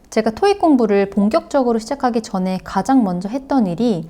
제가 토익 공부를 본격적으로 시작하기 전에 가장 먼저 했던 일이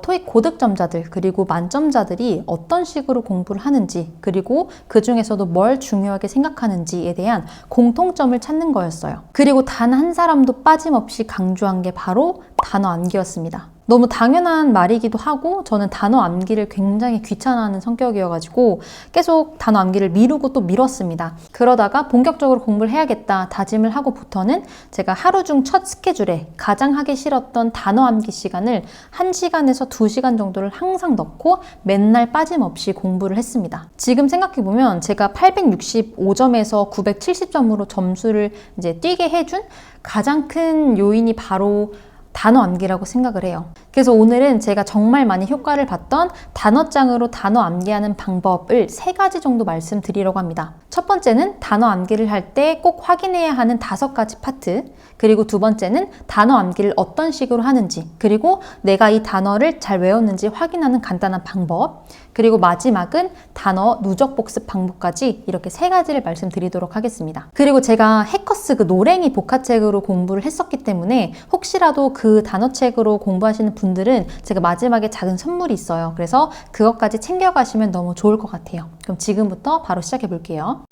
토익 고득점자들 그리고 만점자들이 어떤 식으로 공부를 하는지 그리고 그 중에서도 뭘 중요하게 생각하는지에 대한 공통점을 찾는 거였어요. 그리고 단 한 사람도 빠짐없이 강조한 게 바로 단어 암기였습니다. 너무 당연한 말이기도 하고 저는 단어 암기를 굉장히 귀찮아하는 성격이어가지고 계속 단어 암기를 미루고 또 미뤘습니다. 그러다가 본격적으로 공부를 해야겠다 다짐을 하고부터는 제가 하루 중 첫 스케줄에 가장 하기 싫었던 단어 암기 시간을 1시간에서 2시간 정도를 항상 넣고 맨날 빠짐없이 공부를 했습니다. 지금 생각해보면 제가 865점에서 970점으로 점수를 이제 뛰게 해준 가장 큰 요인이 바로 단어 암기라고 생각을 해요. 그래서 오늘은 제가 정말 많이 효과를 봤던 단어장으로 단어 암기하는 방법을 3가지 정도 말씀드리려고 합니다. 첫 번째는 단어 암기를 할 때 꼭 확인해야 하는 5가지 파트, 그리고 두 번째는 단어 암기를 어떤 식으로 하는지, 그리고 내가 이 단어를 잘 외웠는지 확인하는 간단한 방법, 그리고 마지막은 단어 누적 복습 방법까지 이렇게 3가지를 말씀드리도록 하겠습니다. 그리고 제가 해커스 그 노랭이 복화책으로 공부를 했었기 때문에 혹시라도 그 단어책으로 공부하시는 분들은 제가 마지막에 작은 선물이 있어요. 그래서 그것까지 챙겨가시면 너무 좋을 것 같아요. 그럼 지금부터 바로 시작해 볼게요.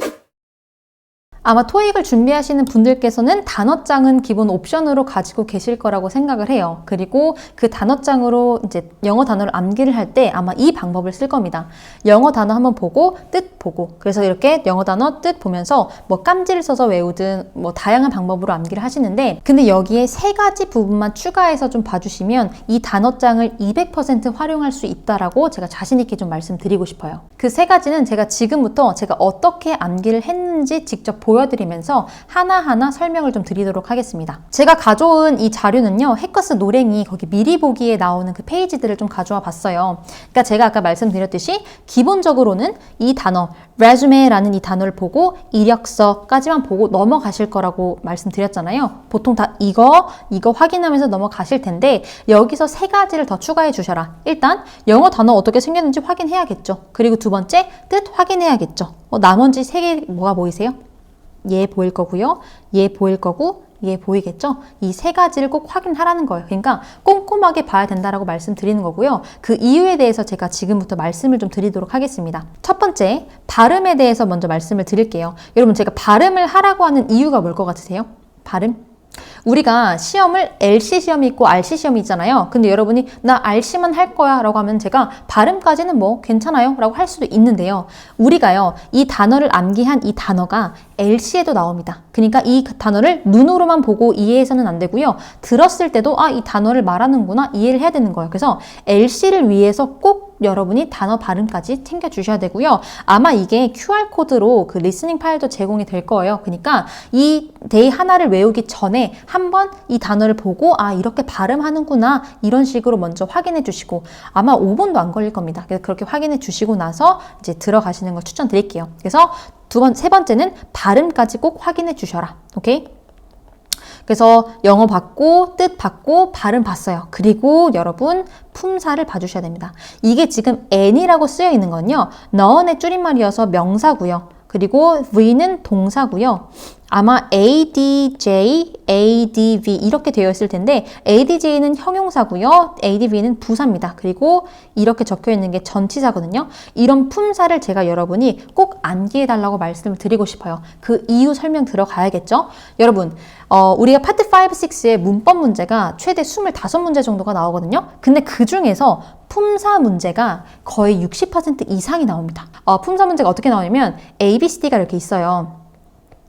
아마 토익을 준비하시는 분들께서는 단어장은 기본 옵션으로 가지고 계실 거라고 생각을 해요. 그리고 그 단어장으로 이제 영어 단어를 암기를 할 때 아마 이 방법을 쓸 겁니다. 영어 단어 한번 보고 뜻 보고, 그래서 이렇게 영어 단어 뜻 보면서 뭐 깜지를 써서 외우든 뭐 다양한 방법으로 암기를 하시는데, 근데 여기에 3가지 부분만 추가해서 좀 봐주시면 이 단어장을 200% 활용할 수 있다라고 제가 자신 있게 좀 말씀드리고 싶어요. 그 3가지는 제가 지금부터 제가 어떻게 암기를 했는지 직접 보여드리면서 하나하나 설명을 좀 드리도록 하겠습니다. 제가 가져온 이 자료는요, 해커스 노랭이 거기 미리 보기에 나오는 그 페이지들을 좀 가져와 봤어요. 그러니까 제가 아까 말씀드렸듯이 기본적으로는 이 단어 resume라는 이 단어를 보고 이력서까지만 보고 넘어가실 거라고 말씀드렸잖아요. 보통 다 이거 확인하면서 넘어가실 텐데 여기서 3가지를 더 추가해 주셔라. 일단 영어 단어 어떻게 생겼는지 확인해야겠죠. 그리고 두 번째 뜻 확인해야겠죠. 나머지 3개 뭐가 보이세요? 얘 보일 거고요. 얘 보일 거고 얘 보이겠죠? 이 3가지를 꼭 확인하라는 거예요. 그러니까 꼼꼼하게 봐야 된다라고 말씀드리는 거고요. 그 이유에 대해서 제가 지금부터 말씀을 좀 드리도록 하겠습니다. 첫 번째, 발음에 대해서 먼저 말씀을 드릴게요. 여러분, 제가 발음을 하라고 하는 이유가 뭘 것 같으세요? 발음? 우리가 시험을 LC 시험이 있고 RC 시험이 있잖아요. 근데 여러분이 나 RC만 할 거야 라고 하면 제가 발음까지는 뭐 괜찮아요 라고 할 수도 있는데요. 우리가요, 이 단어를 암기한 이 단어가 LC에도 나옵니다. 그러니까 이 단어를 눈으로만 보고 이해해서는 안 되고요. 들었을 때도 이 단어를 말하는구나 이해를 해야 되는 거예요. 그래서 LC를 위해서 꼭 여러분이 단어 발음까지 챙겨주셔야 되고요. 아마 이게 QR코드로 그 리스닝 파일도 제공이 될 거예요. 그러니까 이 데이 하나를 외우기 전에 한번 이 단어를 보고 이렇게 발음하는구나 이런 식으로 먼저 확인해 주시고, 아마 5분도 안 걸릴 겁니다. 그래서 그렇게 확인해 주시고 나서 이제 들어가시는 걸 추천드릴게요. 그래서 세 번째는 발음까지 꼭 확인해 주셔라. 오케이? 그래서 영어 봤고 뜻 봤고 발음 봤어요. 그리고 여러분 품사를 봐주셔야 됩니다. 이게 지금 N이라고 쓰여 있는 건요, 너언의 줄임말이어서 명사고요. 그리고 V는 동사고요. 아마 ADJ, ADV 이렇게 되어 있을 텐데 ADJ는 형용사고요. ADV는 부사입니다. 그리고 이렇게 적혀 있는 게 전치사거든요. 이런 품사를 제가 여러분이 꼭 암기해 달라고 말씀을 드리고 싶어요. 그 이유 설명 들어가야겠죠? 여러분, 우리가 파트 5, 6의 문법 문제가 최대 25문제 정도가 나오거든요. 근데 그 중에서 품사 문제가 거의 60% 이상이 나옵니다. 품사 문제가 어떻게 나오냐면 A, B, C, D가 이렇게 있어요.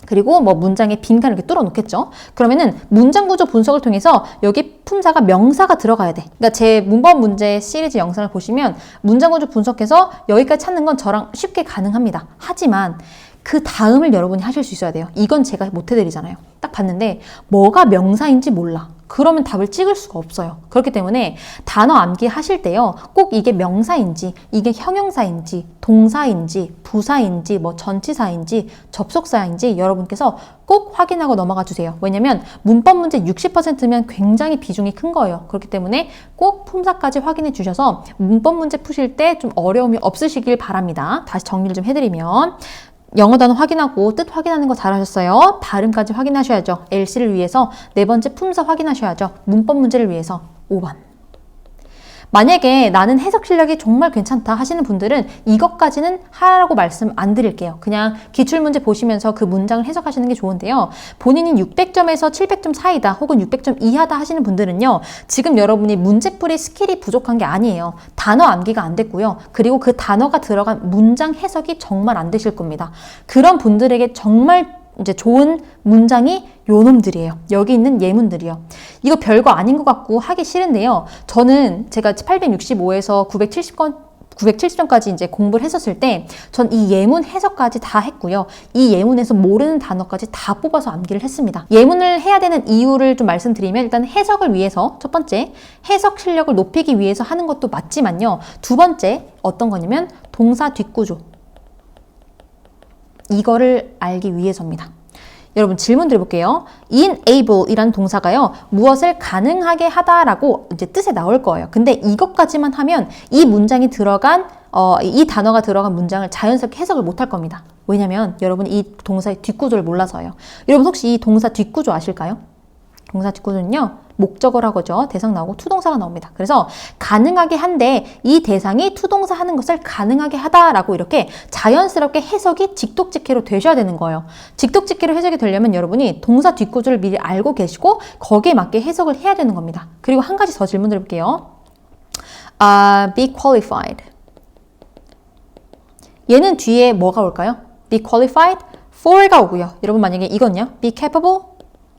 그리고 뭐 문장에 빈칸을 이렇게 뚫어 놓겠죠. 그러면은 문장 구조 분석을 통해서 여기 품사가 명사가 들어가야 돼. 그러니까 제 문법 문제 시리즈 영상을 보시면 문장 구조 분석해서 여기까지 찾는 건 저랑 쉽게 가능합니다. 하지만 그 다음을 여러분이 하실 수 있어야 돼요. 이건 제가 못 해드리잖아요. 딱 봤는데 뭐가 명사인지 몰라. 그러면 답을 찍을 수가 없어요. 그렇기 때문에 단어 암기 하실 때요, 꼭 이게 명사인지, 이게 형용사인지, 동사인지, 부사인지, 뭐 전치사인지, 접속사인지 여러분께서 꼭 확인하고 넘어가 주세요. 왜냐면 문법 문제 60%면 굉장히 비중이 큰 거예요. 그렇기 때문에 꼭 품사까지 확인해 주셔서 문법 문제 푸실 때 좀 어려움이 없으시길 바랍니다. 다시 정리를 좀 해드리면, 영어 단어 확인하고 뜻 확인하는 거 잘하셨어요. 발음까지 확인하셔야죠. LC를 위해서 네 번째 품사 확인하셔야죠. 문법 문제를 위해서 5번. 만약에 나는 해석 실력이 정말 괜찮다 하시는 분들은 이것까지는 하라고 말씀 안 드릴게요. 그냥 기출문제 보시면서 그 문장을 해석하시는 게 좋은데요. 본인이 600점에서 700점 사이다 혹은 600점 이하다 하시는 분들은요. 지금 여러분이 문제풀이 스킬이 부족한 게 아니에요. 단어 암기가 안 됐고요. 그리고 그 단어가 들어간 문장 해석이 정말 안 되실 겁니다. 그런 분들에게 정말 이제 좋은 문장이 요놈들이에요. 여기 있는 예문들이요. 이거 별거 아닌 것 같고 하기 싫은데요. 저는 제가 865에서 970점까지 이제 공부를 했었을 때 전 이 예문 해석까지 다 했고요. 이 예문에서 모르는 단어까지 다 뽑아서 암기를 했습니다. 예문을 해야 되는 이유를 좀 말씀드리면 일단 해석을 위해서 첫 번째 해석 실력을 높이기 위해서 하는 것도 맞지만요. 두 번째 어떤 거냐면 동사 뒷구조. 이거를 알기 위해서입니다. 여러분 질문 드려볼게요. enable 이라는 동사가요. 무엇을 가능하게 하다라고 이제 뜻에 나올 거예요. 근데 이것까지만 하면 이 문장이 들어간 이 단어가 들어간 문장을 자연스럽게 해석을 못할 겁니다. 왜냐면 여러분이 이 동사의 뒷구조를 몰라서요. 여러분 혹시 이 동사 뒷구조 아실까요? 동사 뒷구조는요. 목적어라고 하죠. 대상 나오고 투동사가 나옵니다. 그래서 가능하게 한데 이 대상이 투동사 하는 것을 가능하게 하다라고 이렇게 자연스럽게 해석이 직독직해로 되셔야 되는 거예요. 직독직해로 해석이 되려면 여러분이 동사 뒷구조를 미리 알고 계시고 거기에 맞게 해석을 해야 되는 겁니다. 그리고 한 가지 더 질문 드릴게요. Be qualified. 얘는 뒤에 뭐가 올까요? Be qualified for가 오고요. 여러분 만약에 이건요. Be capable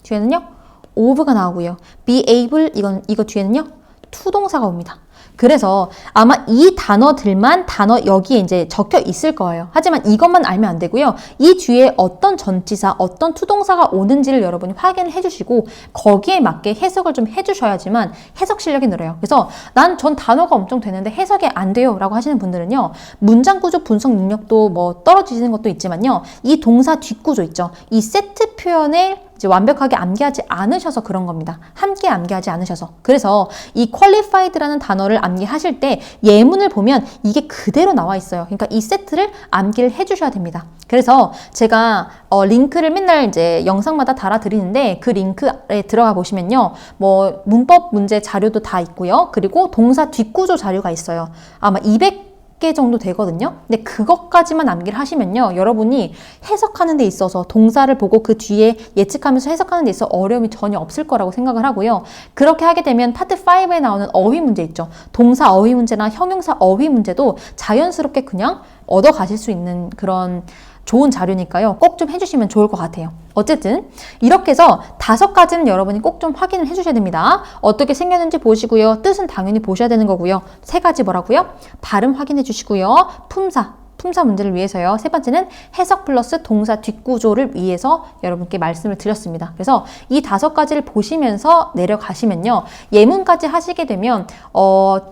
뒤에는요. of가 나오고요. be able 이거 뒤에는요. 투동사가 옵니다. 그래서 아마 이 단어들만 여기에 이제 적혀 있을 거예요. 하지만 이것만 알면 안 되고요. 이 뒤에 어떤 전치사, 어떤 투동사가 오는지를 여러분이 확인을 해주시고 거기에 맞게 해석을 좀 해주셔야지만 해석 실력이 늘어요. 그래서 전 단어가 엄청 되는데 해석이 안 돼요 라고 하시는 분들은요. 문장 구조 분석 능력도 뭐 떨어지는 것도 있지만요. 이 동사 뒷구조 있죠. 이 세트 표현을 이제 완벽하게 암기하지 않으셔서 그런 겁니다. 함께 암기하지 않으셔서. 그래서 이 qualified라는 단어를 암기하실 때 예문을 보면 이게 그대로 나와 있어요. 그러니까 이 세트를 암기를 해주셔야 됩니다. 그래서 제가 링크를 맨날 이제 영상마다 달아드리는데 그 링크에 들어가 보시면요. 뭐 문법 문제 자료도 다 있고요. 그리고 동사 뒷구조 자료가 있어요. 아마 200개 정도 되거든요. 근데 그것까지만 암기를 하시면요. 여러분이 해석하는 데 있어서 동사를 보고 그 뒤에 예측하면서 해석하는 데 있어 어려움이 전혀 없을 거라고 생각을 하고요. 그렇게 하게 되면 파트 5에 나오는 어휘 문제 있죠. 동사 어휘 문제나 형용사 어휘 문제도 자연스럽게 그냥 얻어 가실 수 있는 그런 좋은 자료니까요. 꼭 좀 해주시면 좋을 것 같아요. 어쨌든 이렇게 해서 5가지는 여러분이 꼭 좀 확인을 해주셔야 됩니다. 어떻게 생겼는지 보시고요. 뜻은 당연히 보셔야 되는 거고요. 3가지 뭐라고요? 발음 확인해 주시고요. 품사 문제를 위해서요. 3번째는 해석 플러스 동사 뒷구조를 위해서 여러분께 말씀을 드렸습니다. 그래서 이 5가지를 보시면서 내려가시면요. 예문까지 하시게 되면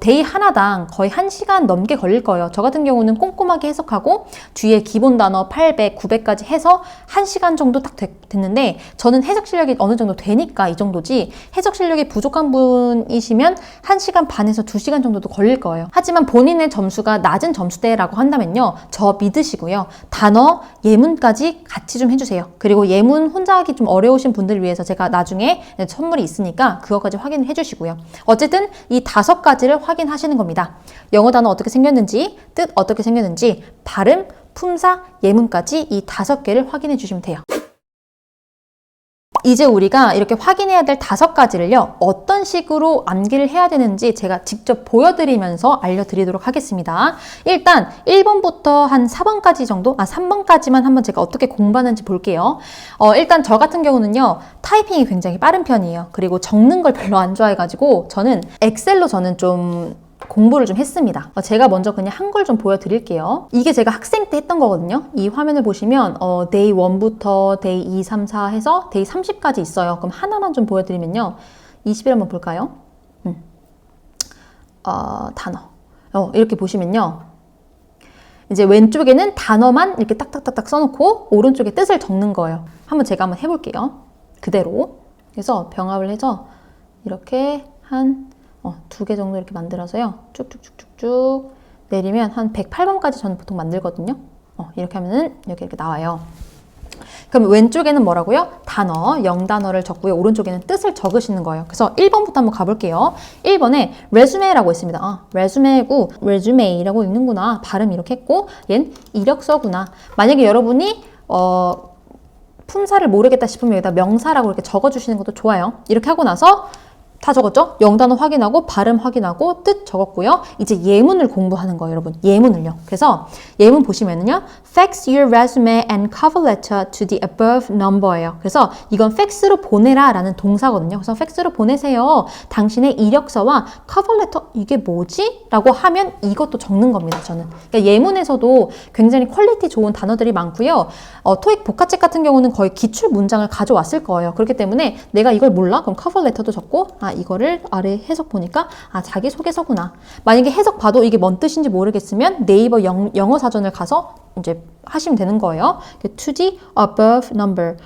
데이 하나당 거의 1시간 넘게 걸릴 거예요. 저 같은 경우는 꼼꼼하게 해석하고 뒤에 기본 단어 800, 900까지 해서 1시간 정도 딱 됐는데 저는 해석 실력이 어느 정도 되니까 이 정도지 해석 실력이 부족한 분이시면 1시간 반에서 2시간 정도도 걸릴 거예요. 하지만 본인의 점수가 낮은 점수대라고 한다면요. 저 믿으시고요. 단어, 예문까지 같이 좀 해주세요. 그리고 예문 혼자 하기 좀 어려우신 분들을 위해서 제가 나중에 선물이 있으니까 그것까지 확인을 해주시고요. 어쨌든 이 5가지를 확인하시는 겁니다. 영어 단어 어떻게 생겼는지, 뜻 어떻게 생겼는지, 발음, 품사, 예문까지 이 5개를 확인해 주시면 돼요. 이제 우리가 이렇게 확인해야 될 5가지를요. 어떤 식으로 암기를 해야 되는지 제가 직접 보여드리면서 알려드리도록 하겠습니다. 일단 1번부터 한 4번까지 정도? 3번까지만 한번 제가 어떻게 공부하는지 볼게요. 일단 저 같은 경우는요. 타이핑이 굉장히 빠른 편이에요. 그리고 적는 걸 별로 안 좋아해가지고 저는 엑셀로 좀 공부를 좀 했습니다. 제가 먼저 그냥 한글 좀 보여드릴게요. 이게 제가 학생 때 했던 거거든요. 이 화면을 보시면 데이 1부터 데이 2, 3, 4 해서 데이 30까지 있어요. 그럼 하나만 좀 보여드리면요. 20일 한번 볼까요? 단어. 이렇게 보시면요. 이제 왼쪽에는 단어만 이렇게 딱딱딱딱 써놓고 오른쪽에 뜻을 적는 거예요. 제가 한번 해볼게요. 그대로. 그래서 병합을 해서 이렇게 한 2개 정도 이렇게 만들어서요. 쭉쭉쭉쭉쭉 내리면 한 108번까지 저는 보통 만들거든요. 이렇게 하면은 이렇게 나와요. 그럼 왼쪽에는 뭐라고요? 단어, 0단어를 적고요. 오른쪽에는 뜻을 적으시는 거예요. 그래서 1번부터 한번 가볼게요. 1번에 resume라고 있습니다. resume고 resume라고 읽는구나. 발음 이렇게 했고 얘는 이력서구나. 만약에 여러분이 품사를 모르겠다 싶으면 여기다 명사라고 이렇게 적어주시는 것도 좋아요. 이렇게 하고 나서 다 적었죠? 0단어 확인하고 발음 확인하고 뜻 적었고요. 이제 예문을 공부하는 거예요, 여러분. 예문을요. 그래서 예문 보시면은요. Fax your resume and cover letter to the above number예요. 그래서 이건 팩스로 보내라 라는 동사거든요. 그래서 팩스로 보내세요. 당신의 이력서와 cover letter 이게 뭐지? 라고 하면 이것도 적는 겁니다, 저는. 그러니까 예문에서도 굉장히 퀄리티 좋은 단어들이 많고요. 토익 복화책 같은 경우는 거의 기출 문장을 가져왔을 거예요. 그렇기 때문에 내가 이걸 몰라? 그럼 cover letter도 적고 이거를 아래 해석 보니까 자기소개서구나. 만약에 해석 봐도 이게 뭔 뜻인지 모르겠으면 네이버 영어 사전을 가서 이제 하시면 되는 거예요. to the above number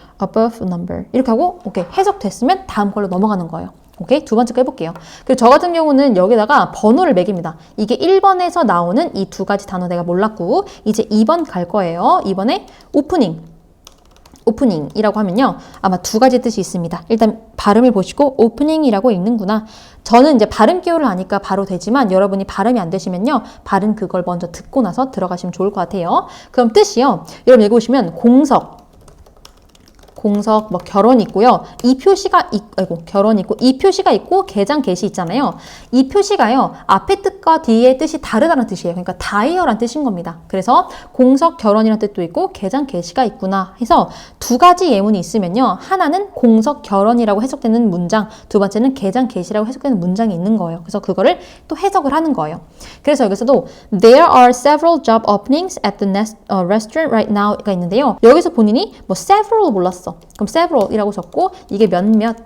이렇게 하고 오케이 해석됐으면 다음 걸로 넘어가는 거예요. 오케이 두 번째 거 해볼게요. 그리고 저 같은 경우는 여기다가 번호를 매깁니다. 이게 1번에서 나오는 이 두 가지 단어 내가 몰랐고 이제 2번 갈 거예요. 2번에 오프닝이라고 하면요. 아마 두 가지 뜻이 있습니다. 일단 발음을 보시고 오프닝이라고 읽는구나. 저는 이제 발음 기호를 아니까 바로 되지만 여러분이 발음이 안 되시면요. 발음 그걸 먼저 듣고 나서 들어가시면 좋을 것 같아요. 그럼 뜻이요. 여러분 여기 보시면 공석, 뭐 결혼 있고요. 이 표시가 결혼 있고 이 표시가 있고 개장 개시 있잖아요. 이 표시가요. 앞에 뜻과 뒤의 뜻이 다르다는 뜻이에요. 그러니까 다이어란 뜻인 겁니다. 그래서 공석 결혼이라는 뜻도 있고 개장 개시가 있구나 해서 두 가지 예문이 있으면요. 하나는 공석 결혼이라고 해석되는 문장, 두 번째는 개장 개시라고 해석되는 문장이 있는 거예요. 그래서 그거를 또 해석을 하는 거예요. 그래서 여기서도 There are several job openings at the restaurant right now가 있는데요. 여기서 본인이 뭐 several 몰랐어. 그럼 several이라고 적고 이게 몇몇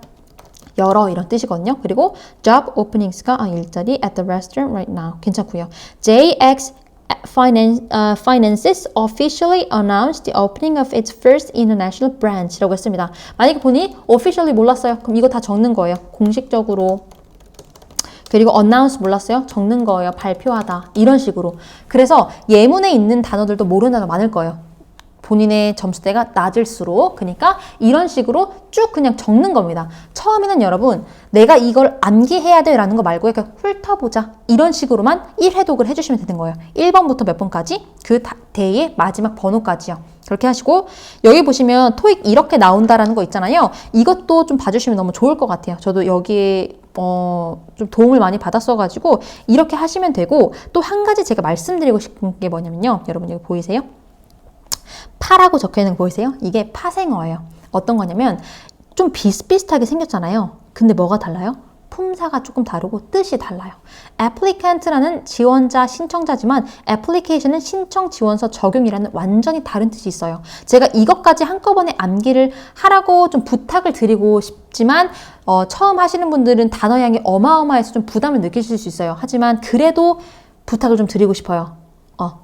여러 이런 뜻이거든요. 그리고 job openings가 일자리 at the restaurant right now 괜찮고요. JX Finances officially announced the opening of its first international branch라고 했습니다. 만약에 본인이 officially 몰랐어요. 그럼 이거 다 적는 거예요. 공식적으로. 그리고 announce 몰랐어요? 적는 거예요. 발표하다. 이런 식으로. 그래서 예문에 있는 단어들도 모르는 단어 많을 거예요. 본인의 점수대가 낮을수록. 그러니까 이런 식으로 쭉 그냥 적는 겁니다. 처음에는 여러분 내가 이걸 암기해야 돼 라는 거 말고 그러니까 훑어보자 이런 식으로만 1회독을 해주시면 되는 거예요. 1번부터 몇 번까지 그 대의 마지막 번호까지요. 그렇게 하시고 여기 보시면 토익 이렇게 나온다라는 거 있잖아요. 이것도 좀 봐주시면 너무 좋을 것 같아요. 저도 여기에 좀 도움을 많이 받았어가지고 이렇게 하시면 되고 또 한 가지 제가 말씀드리고 싶은 게 뭐냐면요. 여러분 여기 보이세요? 파라고 적혀있는 거 보이세요? 이게 파생어예요. 어떤 거냐면 좀 비슷비슷하게 생겼잖아요. 근데 뭐가 달라요? 품사가 조금 다르고 뜻이 달라요. applicant라는 지원자, 신청자지만 application은 신청, 지원서, 적용이라는 완전히 다른 뜻이 있어요. 제가 이것까지 한꺼번에 암기를 하라고 좀 부탁을 드리고 싶지만 처음 하시는 분들은 단어량이 어마어마해서 좀 부담을 느끼실 수 있어요. 하지만 그래도 부탁을 좀 드리고 싶어요.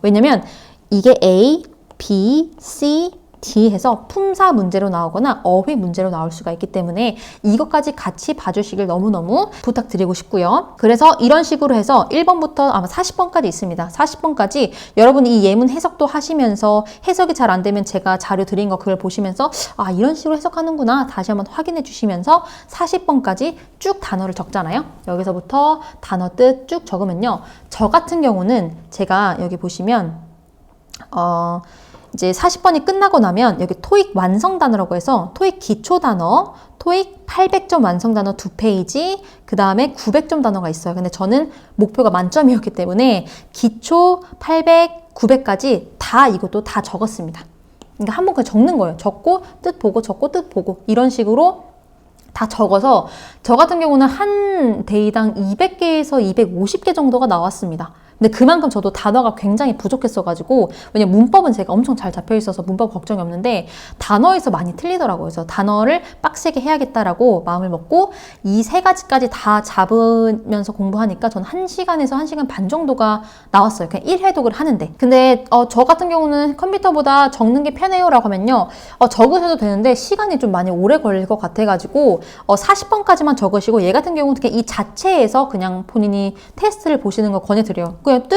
왜냐면 이게 A, B, C, D 해서 품사 문제로 나오거나 어휘 문제로 나올 수가 있기 때문에 이것까지 같이 봐주시길 너무너무 부탁드리고 싶고요. 그래서 이런 식으로 해서 1번부터 아마 40번까지 있습니다. 40번까지 여러분이 이 예문 해석도 하시면서 해석이 잘 안 되면 제가 자료 드린 거 그걸 보시면서 이런 식으로 해석하는구나 다시 한번 확인해 주시면서 40번까지 쭉 단어를 적잖아요. 여기서부터 단어 뜻 쭉 적으면요. 저 같은 경우는 제가 여기 보시면 이제 40번이 끝나고 나면 여기 토익 완성 단어라고 해서 토익 기초 단어, 토익 800점 완성 단어 2페이지, 그 다음에 900점 단어가 있어요. 근데 저는 목표가 만점이었기 때문에 기초 800, 900까지 다 이것도 다 적었습니다. 그러니까 한번 그냥 적는 거예요. 적고 뜻 보고 적고 뜻 보고 이런 식으로 다 적어서 저 같은 경우는 한 데이당 200개에서 250개 정도가 나왔습니다. 근데 그만큼 저도 단어가 굉장히 부족했어가지고 왜냐면 문법은 제가 엄청 잘 잡혀있어서 문법 걱정이 없는데 단어에서 많이 틀리더라고요. 그래서 단어를 빡세게 해야겠다라고 마음을 먹고 이 세 가지까지 다 잡으면서 공부하니까 전 1시간에서 1시간 반 정도가 나왔어요. 그냥 1회독을 하는데. 근데 저 같은 경우는 컴퓨터보다 적는 게 편해요 라고 하면요. 적으셔도 되는데 시간이 좀 많이 오래 걸릴 것 같아가지고 40번까지만 적으시고 얘 같은 경우는 그냥 이 자체에서 그냥 본인이 테스트를 보시는 거 권해드려요. 그냥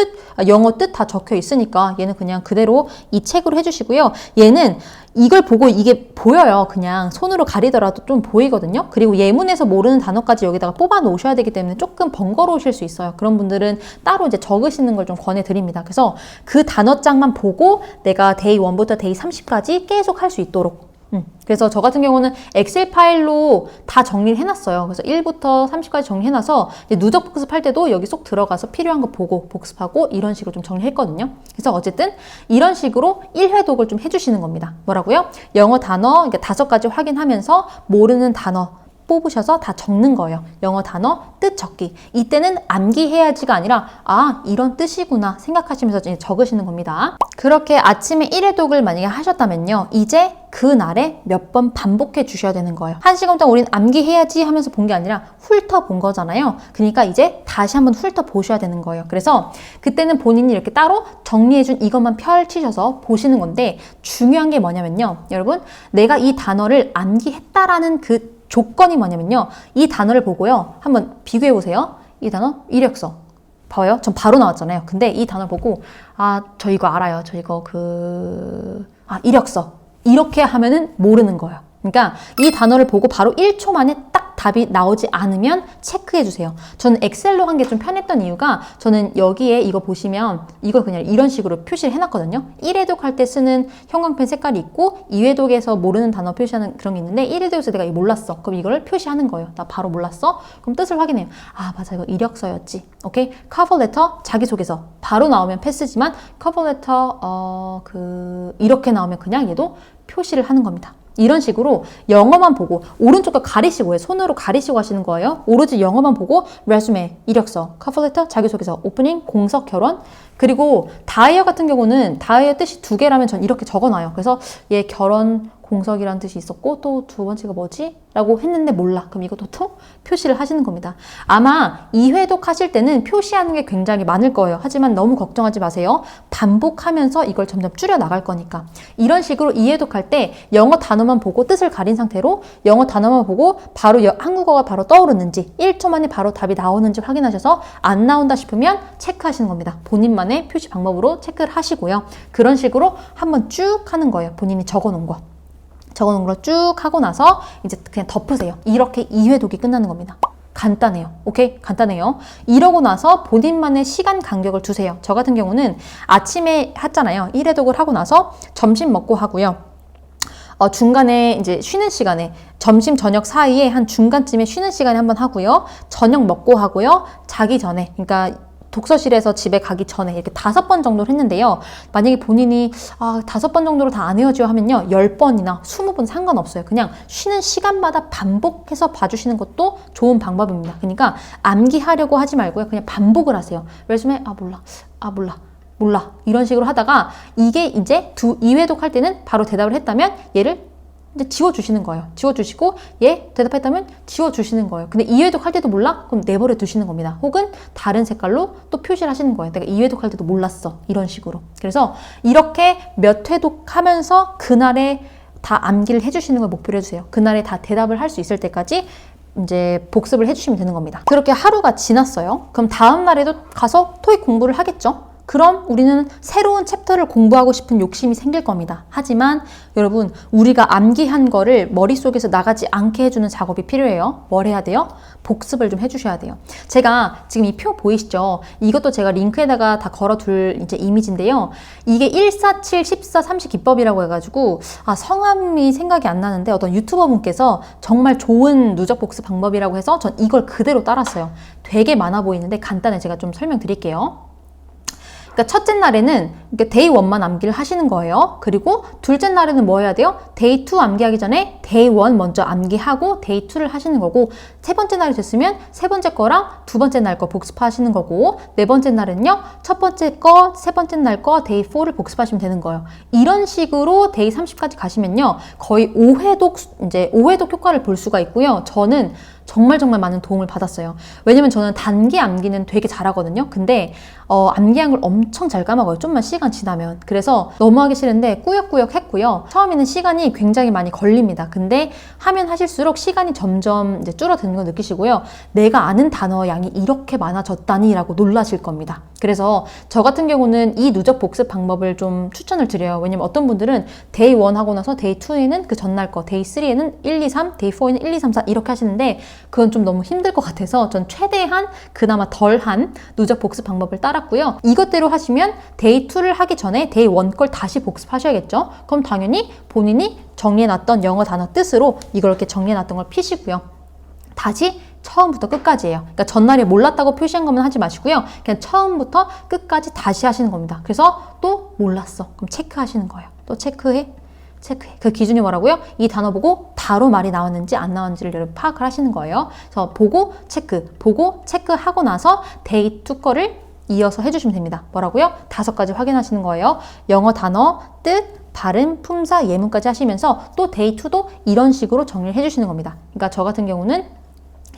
영어 뜻 다 적혀 있으니까 얘는 그냥 그대로 이 책으로 해주시고요. 얘는 이걸 보고 이게 보여요. 그냥 손으로 가리더라도 좀 보이거든요. 그리고 예문에서 모르는 단어까지 여기다가 뽑아 놓으셔야 되기 때문에 조금 번거로우실 수 있어요. 그런 분들은 따로 이제 적으시는 걸 좀 권해드립니다. 그래서 그 단어장만 보고 내가 데이 1부터 데이 30까지 계속 할 수 있도록. 그래서 저 같은 경우는 엑셀 파일로 다 정리를 해놨어요. 그래서 1부터 30까지 정리해놔서 누적 복습할 때도 여기 쏙 들어가서 필요한 거 보고 복습하고 이런 식으로 좀 정리했거든요. 그래서 어쨌든 이런 식으로 1회독을 좀 해주시는 겁니다. 뭐라고요? 영어 단어 5가지 확인하면서 모르는 단어 뽑으셔서 다 적는 거예요. 영어 단어 뜻 적기. 이때는 암기해야지가 아니라 아 이런 뜻이구나 생각하시면서 이제 적으시는 겁니다. 그렇게 아침에 1회독을 만약에 하셨다면요. 이제 그날에 몇 번 반복해 주셔야 되는 거예요. 1시간 동안 우리는 암기해야지 하면서 본 게 아니라 훑어본 거잖아요. 그러니까 이제 다시 한번 훑어보셔야 되는 거예요. 그래서 그때는 본인이 이렇게 따로 정리해준 이것만 펼치셔서 보시는 건데 중요한 게 뭐냐면요. 여러분 내가 이 단어를 암기했다라는 그 조건이 뭐냐면요. 이 단어를 보고요. 한번 비교해 보세요. 이 단어 이력서. 봐요. 전 바로 나왔잖아요. 근데 이 단어 보고 아, 저 이거 알아요. 저 이거 이력서. 이렇게 하면은 모르는 거예요. 그러니까 이 단어를 보고 바로 1초 만에 딱 답이 나오지 않으면 체크해 주세요. 저는 엑셀로 한 게 좀 편했던 이유가 저는 여기에 이거 보시면 이걸 그냥 이런 식으로 표시를 해놨거든요. 1회독 할 때 쓰는 형광펜 색깔이 있고 2회독에서 모르는 단어 표시하는 그런 게 있는데 1회독에서 내가 이거 몰랐어. 그럼 이거를 표시하는 거예요. 나 바로 몰랐어. 그럼 뜻을 확인해요. 아 맞아 이거 이력서였지. 오케이. 커버레터 자기소개서 바로 나오면 패스지만 커버레터 이렇게 나오면 그냥 얘도 표시를 하는 겁니다. 이런 식으로 영어만 보고 오른쪽을 가리시고 해요. 손으로 가리시고 하시는 거예요. 오로지 영어만 보고 레주메, 이력서, 커버레터, 자기소개서, 오프닝, 공석, 결혼 그리고 다이어 같은 경우는 다이어 뜻이 2개라면 전 이렇게 적어놔요. 그래서 얘 결혼, 공석이라는 뜻이 있었고 또 두 번째가 뭐지? 라고 했는데 몰라. 그럼 이것도 또 표시를 하시는 겁니다. 아마 2회독 하실 때는 표시하는 게 굉장히 많을 거예요. 하지만 너무 걱정하지 마세요. 반복하면서 이걸 점점 줄여 나갈 거니까. 이런 식으로 2회독 할 때 영어 단어만 보고 뜻을 가린 상태로 영어 단어만 보고 바로 한국어가 바로 떠오르는지 1초 만에 바로 답이 나오는지 확인하셔서 안 나온다 싶으면 체크하시는 겁니다. 본인만의 표시 방법으로 체크를 하시고요. 그런 식으로 한번 쭉 하는 거예요. 본인이 적어놓은 거. 적어놓은 걸 쭉 하고 나서 이제 그냥 덮으세요. 이렇게 2회독이 끝나는 겁니다. 간단해요. 오케이? 간단해요. 이러고 나서 본인만의 시간 간격을 두세요. 저 같은 경우는 아침에 했잖아요. 1회독을 하고 나서 점심 먹고 하고요. 중간에 이제 쉬는 시간에 점심 저녁 사이에 한 중간쯤에 쉬는 시간에 한번 하고요. 저녁 먹고 하고요. 자기 전에 그러니까 독서실에서 집에 가기 전에 이렇게 5번 정도를 했는데요. 만약에 본인이 5번 정도로 다 안 외워줘요 하면요. 10번이나 20번 상관없어요. 그냥 쉬는 시간마다 반복해서 봐주시는 것도 좋은 방법입니다. 그러니까 암기하려고 하지 말고요. 그냥 반복을 하세요. 레주메 몰라 이런 식으로 하다가 이게 이제 2회독 할 때는 바로 대답을 했다면 얘를 이제 지워주시는 거예요. 지워주시고 얘 대답했다면 지워주시는 거예요. 근데 2회독 할 때도 몰라? 그럼 내버려 두시는 겁니다. 혹은 다른 색깔로 또 표시를 하시는 거예요. 내가 2회독 할 때도 몰랐어. 이런 식으로. 그래서 이렇게 몇 회독 하면서 그날에 다 암기를 해주시는 걸 목표로 해주세요. 그날에 다 대답을 할 수 있을 때까지 이제 복습을 해주시면 되는 겁니다. 그렇게 하루가 지났어요. 그럼 다음 날에도 가서 토익 공부를 하겠죠? 그럼 우리는 새로운 챕터를 공부하고 싶은 욕심이 생길 겁니다. 하지만 여러분 우리가 암기한 거를 머릿속에서 나가지 않게 해주는 작업이 필요해요. 뭘 해야 돼요? 복습을 좀 해주셔야 돼요. 제가 지금 이 표 보이시죠? 이것도 제가 링크에다가 다 걸어둘 이제 이미지인데요. 이게 147, 14, 30 기법이라고 해가지고 성함이 생각이 안 나는데 어떤 유튜버 분께서 정말 좋은 누적 복습 방법이라고 해서 전 이걸 그대로 따랐어요. 되게 많아 보이는데 간단히 제가 좀 설명드릴게요. 그러니까 첫째 날에는 데이 1만 암기를 하시는 거예요. 그리고 둘째 날에는 뭐 해야 돼요? 데이 2 암기하기 전에 데이 1 먼저 암기하고 데이 2를 하시는 거고 세 번째 날이 됐으면 세 번째 거랑 두 번째 날 거 복습하시는 거고 네 번째 날은요. 첫 번째 거, 세 번째 날 거 데이 4를 복습하시면 되는 거예요. 이런 식으로 데이 30까지 가시면요. 거의 5회독 효과를 볼 수가 있고요. 저는 정말 많은 도움을 받았어요. 왜냐면 저는 단기 암기는 되게 잘하거든요. 근데 암기한 걸 엄청 잘 까먹어요. 좀만 시간 지나면. 그래서 너무 하기 싫은데 꾸역꾸역 했고요. 처음에는 시간이 굉장히 많이 걸립니다. 근데 하면 하실수록 시간이 점점 이제 줄어드는 걸 느끼시고요. 내가 아는 단어 양이 이렇게 많아졌다니 라고 놀라실 겁니다. 그래서 저 같은 경우는 이 누적 복습 방법을 좀 추천을 드려요. 왜냐면 어떤 분들은 데이 1 하고 나서 데이 2에는 그 전날 거, 데이 3에는 1, 2, 3, 데이 4에는 1, 2, 3, 4 이렇게 하시는데 그건 좀 너무 힘들 것 같아서 전 최대한 그나마 덜한 누적 복습 방법을 따랐고요. 이것대로 하시면 데이 2를 하기 전에 데이 1 걸 다시 복습하셔야겠죠. 그럼 당연히 본인이 정리해놨던 영어 단어 뜻으로 이걸 이렇게 정리해놨던 걸 피시고요. 다시 처음부터 끝까지예요. 그러니까 전날에 몰랐다고 표시한 것만 하지 마시고요. 그냥 처음부터 끝까지 다시 하시는 겁니다. 그래서 또 몰랐어. 그럼 체크하시는 거예요. 또 체크해. 그 기준이 뭐라고요? 이 단어 보고 바로 말이 나왔는지 안 나왔는지를 여러분 파악을 하시는 거예요. 그래서 보고 체크하고 나서 데이 2 거를 이어서 해주시면 됩니다. 뭐라고요? 5가지 확인하시는 거예요. 영어 단어, 뜻, 발음, 품사, 예문까지 하시면서 또 데이 2도 이런 식으로 정리를 해주시는 겁니다. 그러니까 저 같은 경우는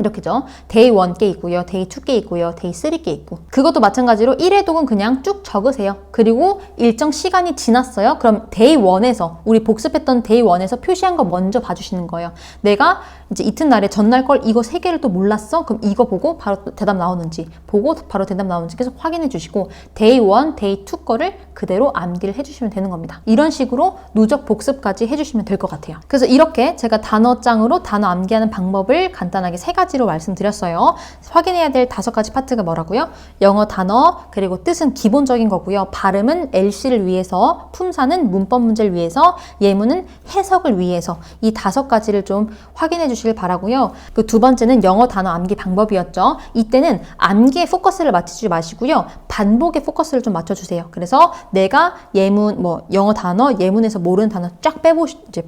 이렇게죠. 데이 1께 있고요. 데이 2께 있고요. 데이 3께 있고. 그것도 마찬가지로 1회 독은 그냥 쭉 적으세요. 그리고 일정 시간이 지났어요. 그럼 데이 1에서 우리 복습했던 데이 1에서 표시한 거 먼저 봐주시는 거예요. 내가 이제 이튿날에 전날 걸 이거 3개를 또 몰랐어? 그럼 이거 보고 바로 대답 나오는지 보고 바로 대답 나오는지 계속 확인해 주시고 데이 1, 데이 2 거를 그대로 암기를 해주시면 되는 겁니다. 이런 식으로 누적 복습까지 해주시면 될 것 같아요. 그래서 이렇게 제가 단어장으로 단어 암기하는 방법을 간단하게 3가지로 말씀드렸어요. 확인해야 될 5가지 파트가 뭐라고요? 영어 단어, 그리고 뜻은 기본적인 거고요. 발음은 LC를 위해서, 품사는 문법 문제를 위해서, 예문은 해석을 위해서 이 5가지를 좀 확인해 주시길 바라고요. 그 2번째는 영어 단어 암기 방법이었죠. 이때는 암기에 포커스를 맞추지 마시고요. 반복에 포커스를 좀 맞춰주세요. 그래서 내가 예문, 영어 단어, 예문에서 모르는 단어 쫙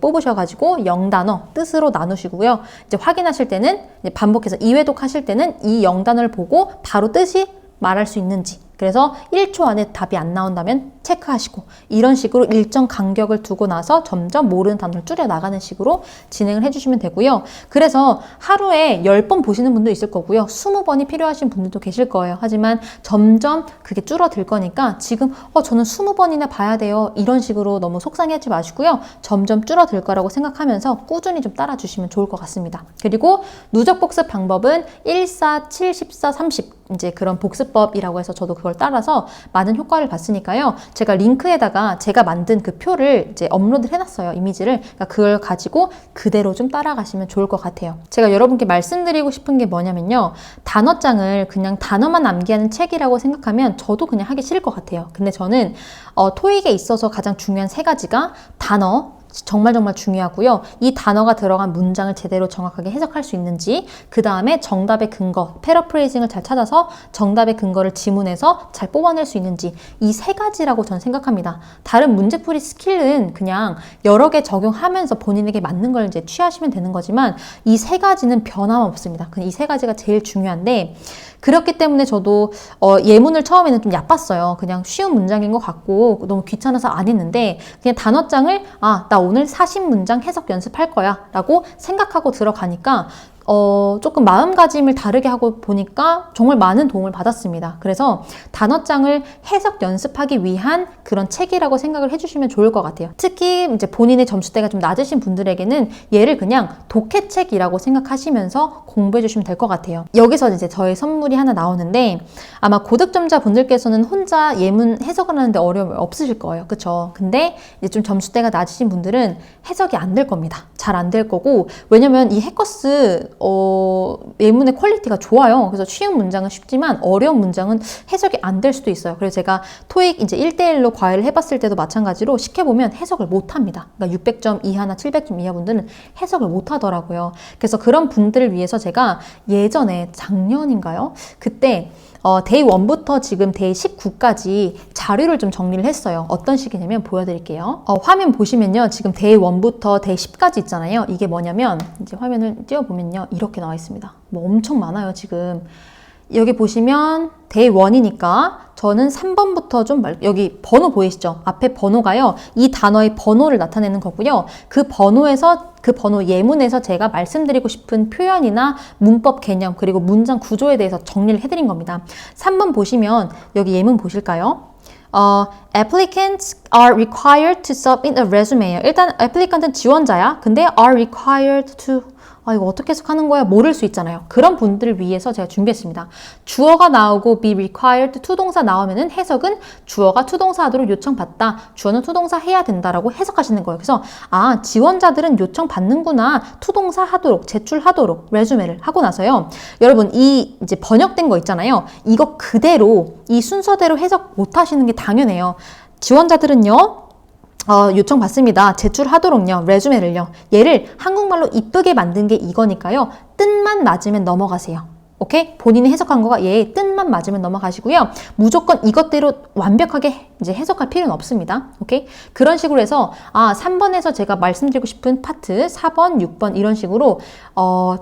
뽑으셔가지고 영단어, 뜻으로 나누시고요. 이제 확인하실 때는 이제 반복해서 2회독 하실 때는 이 영단어를 보고 바로 뜻이 말할 수 있는지, 그래서 1초 안에 답이 안 나온다면 체크하시고 이런 식으로 일정 간격을 두고 나서 점점 모르는 단어를 줄여 나가는 식으로 진행을 해주시면 되고요. 그래서 하루에 10번 보시는 분도 있을 거고요. 20번이 필요하신 분들도 계실 거예요. 하지만 점점 그게 줄어들 거니까 지금 저는 20번이나 봐야 돼요. 이런 식으로 너무 속상해하지 마시고요. 점점 줄어들 거라고 생각하면서 꾸준히 좀 따라주시면 좋을 것 같습니다. 그리고 누적 복습 방법은 1, 4, 7, 14, 30 이제 그런 복습법이라고 해서 저도 그걸 따라서 많은 효과를 봤으니까요. 제가 링크에다가 제가 만든 그 표를 이제 업로드를 해놨어요. 이미지를. 그러니까 그걸 가지고 그대로 좀 따라가시면 좋을 것 같아요. 제가 여러분께 말씀드리고 싶은 게 뭐냐면요. 단어장을 그냥 단어만 암기하는 책이라고 생각하면 저도 그냥 하기 싫을 것 같아요. 근데 저는 토익에 있어서 가장 중요한 3가지가 단어, 정말 중요하고요. 이 단어가 들어간 문장을 제대로 정확하게 해석할 수 있는지, 그 다음에 정답의 근거, 패러프레이징을 잘 찾아서 정답의 근거를 지문에서 잘 뽑아낼 수 있는지, 이 3가지라고 저는 생각합니다. 다른 문제풀이 스킬은 그냥 여러 개 적용하면서 본인에게 맞는 걸 이제 취하시면 되는 거지만 이 3가지는 변함없습니다. 이 3가지가 제일 중요한데, 그렇기 때문에 저도 예문을 처음에는 좀 얕봤어요. 그냥 쉬운 문장인 것 같고 너무 귀찮아서 안 했는데 그냥 단어장을 나 오늘 40문장 해석 연습할 거야 라고 생각하고 들어가니까 조금 마음가짐을 다르게 하고 보니까 정말 많은 도움을 받았습니다. 그래서 단어장을 해석 연습하기 위한 그런 책이라고 생각을 해주시면 좋을 것 같아요. 특히 이제 본인의 점수대가 좀 낮으신 분들에게는 얘를 그냥 독해책이라고 생각하시면서 공부해 주시면 될 것 같아요. 여기서 이제 저의 선물이 하나 나오는데 아마 고득점자 분들께서는 혼자 예문 해석을 하는데 어려움이 없으실 거예요. 그쵸? 근데 이제 좀 점수대가 낮으신 분들은 해석이 안 될 겁니다. 잘 안 될 거고, 왜냐면 이 해커스 예문의 퀄리티가 좋아요. 그래서 쉬운 문장은 쉽지만 어려운 문장은 해석이 안 될 수도 있어요. 그래서 제가 토익 이제 1대1로 과외를 해봤을 때도 마찬가지로 시켜보면 해석을 못 합니다. 그러니까 600점 이하나 700점 이하 분들은 해석을 못 하더라고요. 그래서 그런 분들을 위해서 제가 예전에 작년인가요? 그때 데이 1부터 지금 데이 19까지 자료를 좀 정리를 했어요. 어떤 식이냐면 보여드릴게요. 화면 보시면요. 지금 데이 1부터 데이 10까지 있잖아요. 이게 뭐냐면 이제 화면을 띄워보면요. 이렇게 나와 있습니다. 뭐 엄청 많아요, 지금. 여기 보시면 데이 1이니까 저는 3번부터 좀 여기 번호 보이시죠? 앞에 번호가요. 이 단어의 번호를 나타내는 거고요. 그 번호 예문에서 제가 말씀드리고 싶은 표현이나 문법 개념 그리고 문장 구조에 대해서 정리를 해드린 겁니다. 3번 보시면 여기 예문 보실까요? Applicants are required to submit a resume예요. 일단 applicant은 지원자야. 근데 are required to 아, 이거 어떻게 해석하는 거야? 모를 수 있잖아요. 그런 분들을 위해서 제가 준비했습니다. 주어가 나오고 be required 투동사 나오면은 해석은 주어가 투동사 하도록 요청받다. 주어는 투동사 해야 된다라고 해석하시는 거예요. 그래서 아, 지원자들은 요청받는구나. 투동사 하도록, 제출하도록 레주메를 하고 나서요. 여러분, 이 이제 번역된 거 있잖아요. 이거 그대로 이 순서대로 해석 못 하시는 게 당연해요. 지원자들은요. 요청받습니다. 제출하도록요. 레주메를요. 얘를 한국말로 이쁘게 만든 게 이거니까요. 뜻만 맞으면 넘어가세요. 오케이? 본인이 해석한 거가 얘의 뜻만 맞으면 넘어가시고요. 무조건 이것대로 완벽하게 이제 해석할 필요는 없습니다. 오케이? 그런 식으로 해서 3번에서 제가 말씀드리고 싶은 파트 4번, 6번 이런 식으로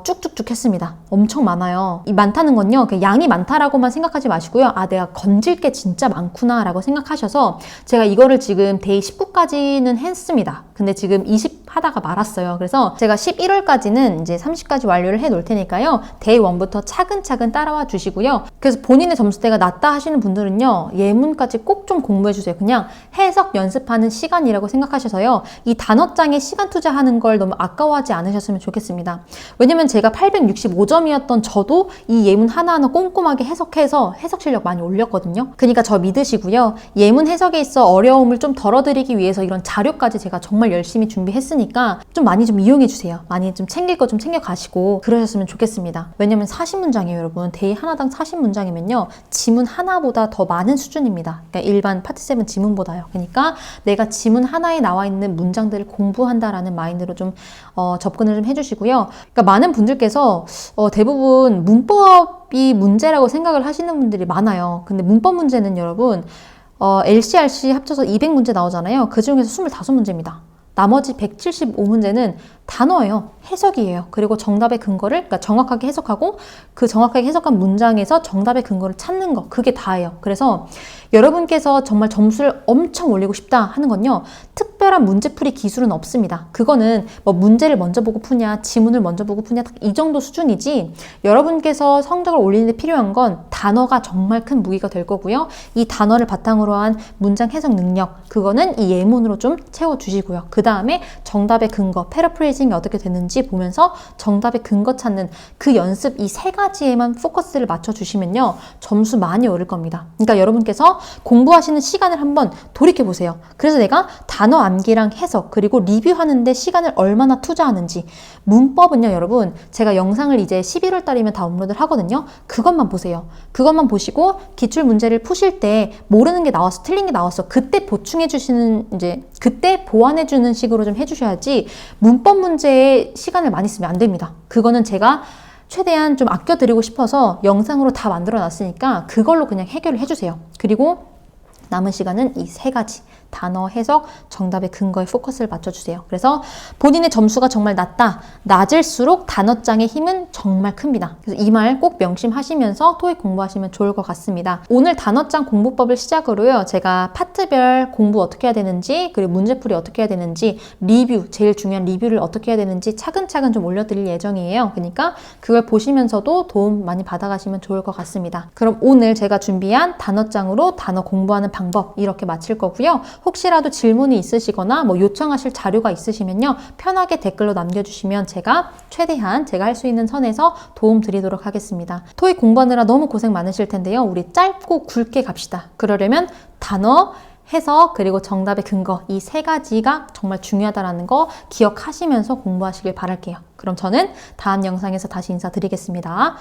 쭉쭉쭉 했습니다. 엄청 많아요. 이 많다는 건요. 양이 많다라고만 생각하지 마시고요. 내가 건질 게 진짜 많구나 라고 생각하셔서 제가 이거를 지금 데이 19까지는 했습니다. 근데 지금 20 하다가 말았어요. 그래서 제가 11월까지는 이제 30까지 완료를 해 놓을 테니까요. 데이 1부터 차근차근 따라와 주시고요. 그래서 본인의 점수대가 낮다 하시는 분들은요. 예문까지 꼭 좀 공부해 주세요. 그냥 해석 연습하는 시간이라고 생각하셔서요. 이 단어장에 시간 투자하는 걸 너무 아까워하지 않으셨으면 좋겠습니다. 왜냐면 제가 865점이었던 저도 이 예문 하나하나 꼼꼼하게 해석해서 해석 실력 많이 올렸거든요. 그러니까 저 믿으시고요. 예문 해석에 있어 어려움을 좀 덜어드리기 위해서 이런 자료까지 제가 정말 열심히 준비했으니까 좀 많이 좀 이용해 주세요. 많이 좀 챙길 거 좀 챙겨 가시고 그러셨으면 좋겠습니다. 왜냐면 40문장이에요, 여러분. 데이 하나당 40문장이면요. 지문 하나보다 더 많은 수준입니다. 그러니까 일반 파트 7 지문보다요. 그러니까 내가 지문 하나에 나와 있는 문장들을 공부한다라는 마인드로 좀 접근을 좀 해주시고요. 그러니까 많은 분들께서 대부분 문법이 문제라고 생각을 하시는 분들이 많아요. 근데 문법 문제는 여러분 LCRC 합쳐서 200문제 나오잖아요. 그 중에서 25문제입니다. 나머지 175문제는 단어예요. 해석이에요. 그리고 정답의 근거를 그러니까 정확하게 해석하고 그 정확하게 해석한 문장에서 정답의 근거를 찾는 거. 그게 다예요. 그래서 여러분께서 정말 점수를 엄청 올리고 싶다 하는 건요. 특별한 문제풀이 기술은 없습니다. 그거는 뭐 문제를 먼저 보고 푸냐, 지문을 먼저 보고 푸냐 이 정도 수준이지 여러분께서 성적을 올리는 데 필요한 건 단어가 정말 큰 무기가 될 거고요. 이 단어를 바탕으로 한 문장 해석 능력 그거는 이 예문으로 좀 채워주시고요. 그 다음에 정답의 근거, 패러프레이징이 어떻게 되는지 보면서 정답의 근거 찾는 그 연습 이 3가지에만 포커스를 맞춰주시면요. 점수 많이 오를 겁니다. 그러니까 여러분께서 공부하시는 시간을 한번 돌이켜보세요. 그래서 내가 단어 암기랑 해석 그리고 리뷰하는데 시간을 얼마나 투자하는지 문법은요 여러분 제가 영상을 이제 11월 달이면 다 업로드를 하거든요. 그것만 보세요. 그것만 보시고 기출문제를 푸실 때 모르는 게 나왔어 틀린 게 나왔어 그때 보충해 주시는 이제 그때 보완해 주는 식으로 좀 해주셔야지 문법 문제에 시간을 많이 쓰면 안 됩니다. 그거는 제가 최대한 좀 아껴드리고 싶어서 영상으로 다 만들어 놨으니까 그걸로 그냥 해결을 해주세요. 그리고 남은 시간은 이 3가지 단어, 해석, 정답의 근거에 포커스를 맞춰주세요. 그래서 본인의 점수가 정말 낮을수록 단어장의 힘은 정말 큽니다. 그래서 이 말 꼭 명심하시면서 토익 공부하시면 좋을 것 같습니다. 오늘 단어장 공부법을 시작으로요. 제가 파트별 공부 어떻게 해야 되는지 그리고 문제풀이 어떻게 해야 되는지 리뷰, 제일 중요한 리뷰를 어떻게 해야 되는지 차근차근 좀 올려드릴 예정이에요. 그러니까 그걸 보시면서도 도움 많이 받아가시면 좋을 것 같습니다. 그럼 오늘 제가 준비한 단어장으로 단어 공부하는 방법 이렇게 마칠 거고요. 혹시라도 질문이 있으시거나 뭐 요청하실 자료가 있으시면요. 편하게 댓글로 남겨주시면 제가 최대한 제가 할 수 있는 선에서 도움 드리도록 하겠습니다. 토익 공부하느라 너무 고생 많으실 텐데요. 우리 짧고 굵게 갑시다. 그러려면 단어, 해석 그리고 정답의 근거 이 3가지가 정말 중요하다는 거 기억하시면서 공부하시길 바랄게요. 그럼 저는 다음 영상에서 다시 인사드리겠습니다.